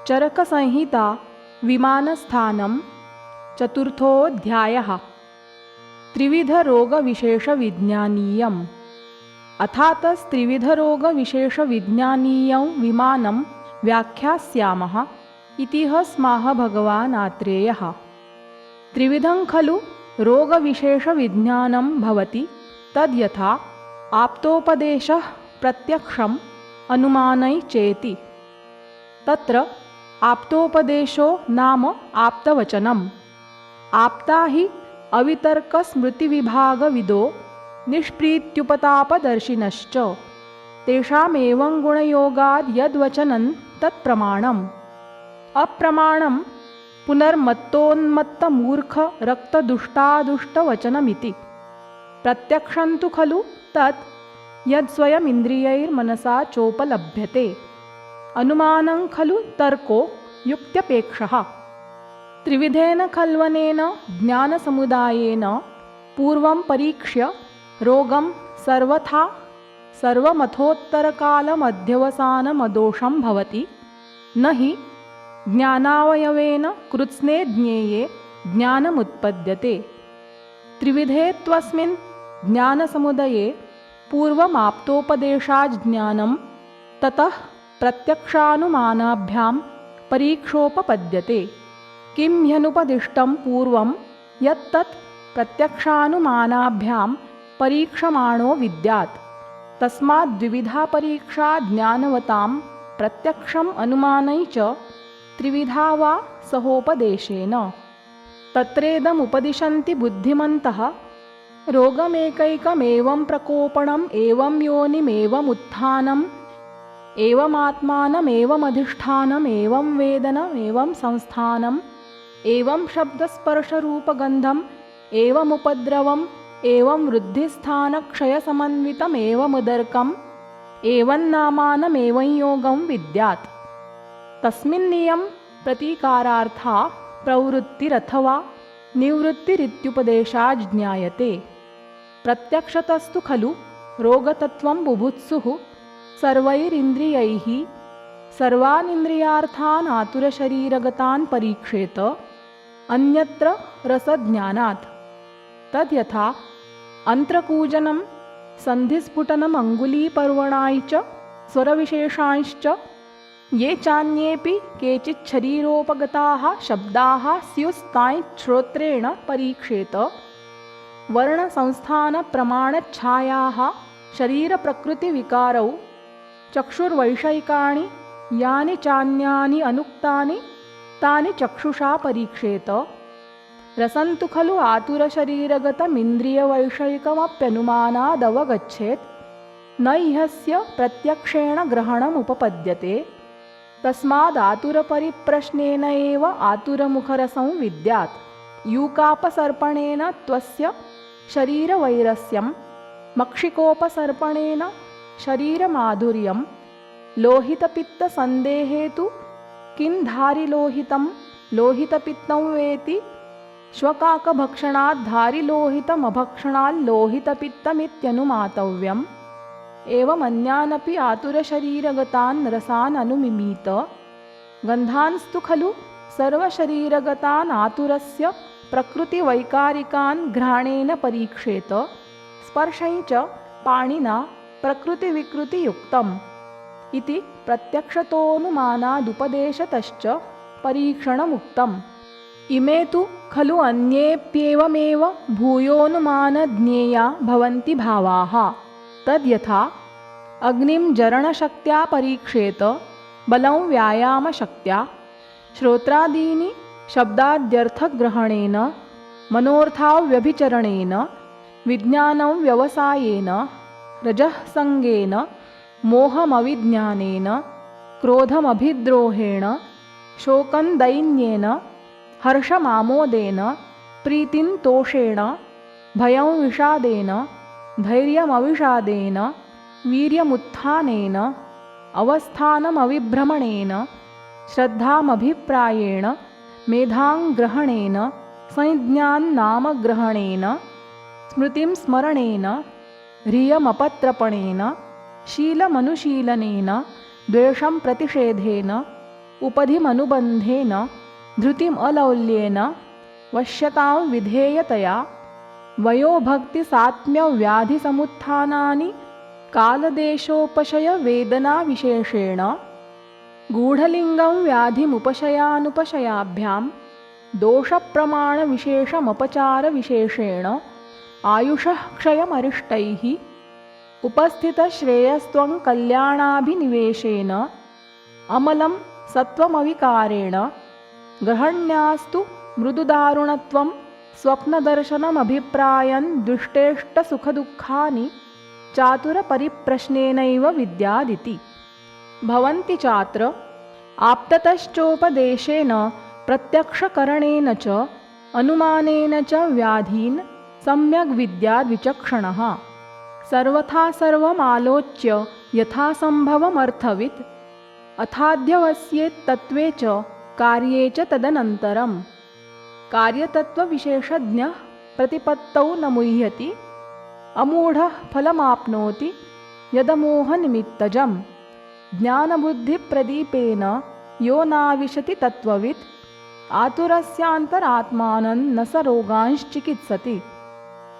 चरकसंहिता विमानस्थानं चतुर्थोऽध्यायः। त्रिविधरोगविशेषविज्ञानीयम्। अथातस्त्रिविधरोगविशेषविज्ञानीयं विमानं व्याख्यास्यामः इति स्माह भगवान् आत्रेयः। त्रिविधं खलु रोगविशेषविज्ञानं भवति तद्यथा आप्तोपदेशः प्रत्यक्षम् अनुमानै चेति। तत्र आप्तोपदेशो नाम आप्तवचनम्। आप्ता हि अवितर्कस्मृतिविभागविदो निष्प्रीत्युपतापदर्शिनश्च तेषामेवं गुणयोगाद् यद्वचनं तत्प्रमाणम्। अप्रमाणं पुनर्मत्तोन्मत्तमूर्खरक्तदुष्टादुष्टवचनमिति। प्रत्यक्षं तु खलु तत् यद्स्वयमिन्द्रियैर्मनसा चोपलभ्यते। अनुमानं खलु तर्को युक्त्यपेक्षः। त्रिविधेन खल्वनेन ज्ञानसमुदायेन पूर्वं परीक्ष्य रोगं सर्वथा सर्वमथोत्तरकालमध्यवसानमदोषं भवति। न हि ज्ञानावयवेन कृत्स्ने ज्ञेये ज्ञानमुत्पद्यते। त्रिविधे त्वस्मिन् ज्ञानसमुदये पूर्वमाप्तोपदेशाज्ज्ञानं ततः प्रत्यक्षानुमानाभ्यां परीक्षोपपद्यते। किं ह्यनुपदिष्टं पूर्वं यत्तत् प्रत्यक्षानुमानाभ्यां परीक्षमाणो विद्यात्। तस्माद्द्विविधा परीक्षा ज्ञानवतां प्रत्यक्षम् अनुमानै च त्रिविधा वा सहोपदेशेन। तत्रेदमुपदिशन्ति बुद्धिमन्तः रोगमेकैकमेवं प्रकोपणम् एवं योनिमेवमुत्थानम् एवमात्मानमेवमधिष्ठानम् एवं वेदनमेवं संस्थानम् एवं शब्दस्पर्शरूपगन्धम् एवमुपद्रवम् एवं वृद्धिस्थानक्षयसमन्वितमेवमुदर्कम् एवं नामानमेवं योगं विद्यात्। तस्मिन्नियं प्रतीकारार्था प्रवृत्तिरथवा निवृत्तिरित्युपदेशाज्ज्ञायते। प्रत्यक्षतस्तु खलु रोगतत्वं बुभुत्सुः सर्वैरिन्द्रियैः सर्वानिन्द्रियार्थान् आतुरशरीरगतान् परीक्षेत अन्यत्र रसज्ञानात्। तद्यथा अन्त्रकूजनं सन्धिस्फुटनम् अङ्गुलीपर्वणाय च स्वरविशेषांश्च ये चान्येऽपि केचिच्छरीरोपगताः शब्दाः स्युस्तान् श्रोत्रेण परीक्षेत। वर्णसंस्थानप्रमाणच्छायाः शरीरप्रकृतिविकारौ चक्षुर्वैषयिकाणि यानि चान्यानि अनुक्तानि तानि चक्षुषा परीक्षेत। रसन्तु खलु आतुरशरीरगतमिन्द्रियवैषयिकमप्यनुमानादवगच्छेत् न ह्यस्य प्रत्यक्षेण ग्रहणमुपपद्यते। तस्मादातुरपरिप्रश्नेन एव आतुरमुखरसं विद्यात्। यूकापसर्पणेन त्वस्य शरीरवैरस्यं मक्षिकोपसर्पणेन शरीरमाधुर्यं लोहितपित्तसन्देहे तु किं धारिलोहितं लोहितपित्तं वेति श्वकाकभक्षणाद्धारिलोहितमभक्षणाल्लोहितपित्तमित्यनुमातव्यम्। एवमन्यानपि आतुरशरीरगतान् रसान् अनुमिमीत। गन्धांस्तु खलु सर्वशरीरगतान् आतुरस्य प्रकृतिवैकारिकान् घ्राणेन परीक्षेत। स्पर्शं च पाणिना प्रकृतिविकृतियुक्तम् इति प्रत्यक्षतोऽनुमानादुपदेशतश्च परीक्षणमुक्तम्। इमे तु खलु अन्येऽप्येवमेव भूयोऽनुमानज्ञेया भवन्ति भावाः। तद्यथा अग्निं जरणशक्त्या परीक्षेत बलं व्यायामशक्त्या। श्रोत्रादीनि शब्दाद्यर्थग्रहणेन मनोर्थाव्यभिचरणेन विज्ञानं व्यवसायेन रजःसङ्गेन मोहमविज्ञानेन क्रोधमभिद्रोहेण शोकं दैन्येन हर्षमामोदेन प्रीतिं तोषेण भयं विषादेन धैर्यमविषादेन वीर्यमुत्थानेन अवस्थानमविभ्रमणेन श्रद्धामभिप्रायेण मेधाङ्ग्रहणेन संज्ञान्नामग्रहणेन स्मृतिं स्मरणेन ह्रियमपत्रपणेन शीलमनुशीलनेन द्वेषं प्रतिषेधेन उपधिमनुबन्धेन धृतिम् अलौल्येन वश्यतां विधेयतया वयोभक्तिसात्म्यव्याधिसमुत्थानानि कालदेशोपशयवेदनाविशेषेण गूढलिङ्गं व्याधिमुपशयानुपशयाभ्यां दोषप्रमाणविशेषमपचारविशेषेण आयुषः क्षयमरिष्टैः उपस्थितश्रेयस्त्वं कल्याणाभिनिवेशेन अमलं सत्वमविकारेण ग्रहण्यास्तु मृदुदारुणत्वं स्वप्नदर्शनमभिप्रायन् दृष्टेष्टसुखदुःखानि चातुरपरिप्रश्नेनैव विद्यादिति भवन्ति चात्र आप्ततश्चोपदेशेन प्रत्यक्षकरणेन च अनुमानेन च व्याधीन् सम्यग् विद्याद्विचक्षणः सर्वथा सर्वमालोच्य यथासम्भवमर्थवित् अथाध्यवस्येत्तत्त्वे च कार्ये च तदनन्तरम् कार्यतत्त्वविशेषज्ञः प्रतिपत्तौ न मुह्यति अमूढः फलमाप्नोति यदमोहनिमित्तजम् ज्ञानबुद्धिप्रदीपेन यो नाविशति तत्त्ववित् आतुरस्यान्तरात्मानं न स रोगांश्चिकित्सति।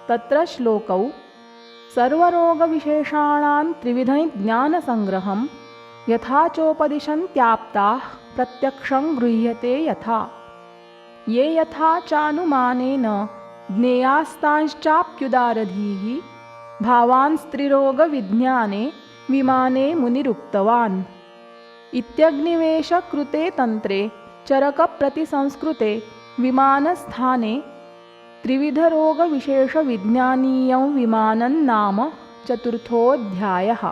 तत्र श्लोकौ सर्वरोगविशेषाणां त्रिविधं ज्ञानसंग्रहं यथा चोपदिशन्त्याप्ताः प्रत्यक्षं गृह्यते यथा ये यथा चानुमानेन ज्ञेयास्तांश्चाप्युदारधीः भावान् स्त्रीरोगविज्ञाने विमाने मुनिरुक्तवान् इत्यग्निवेशकृते तन्त्रे चरकप्रतिसंस्कृते विमानस्थाने त्रिविधरोगविशेषविज्ञानीयं विमानं नाम चतुर्थोऽध्यायः।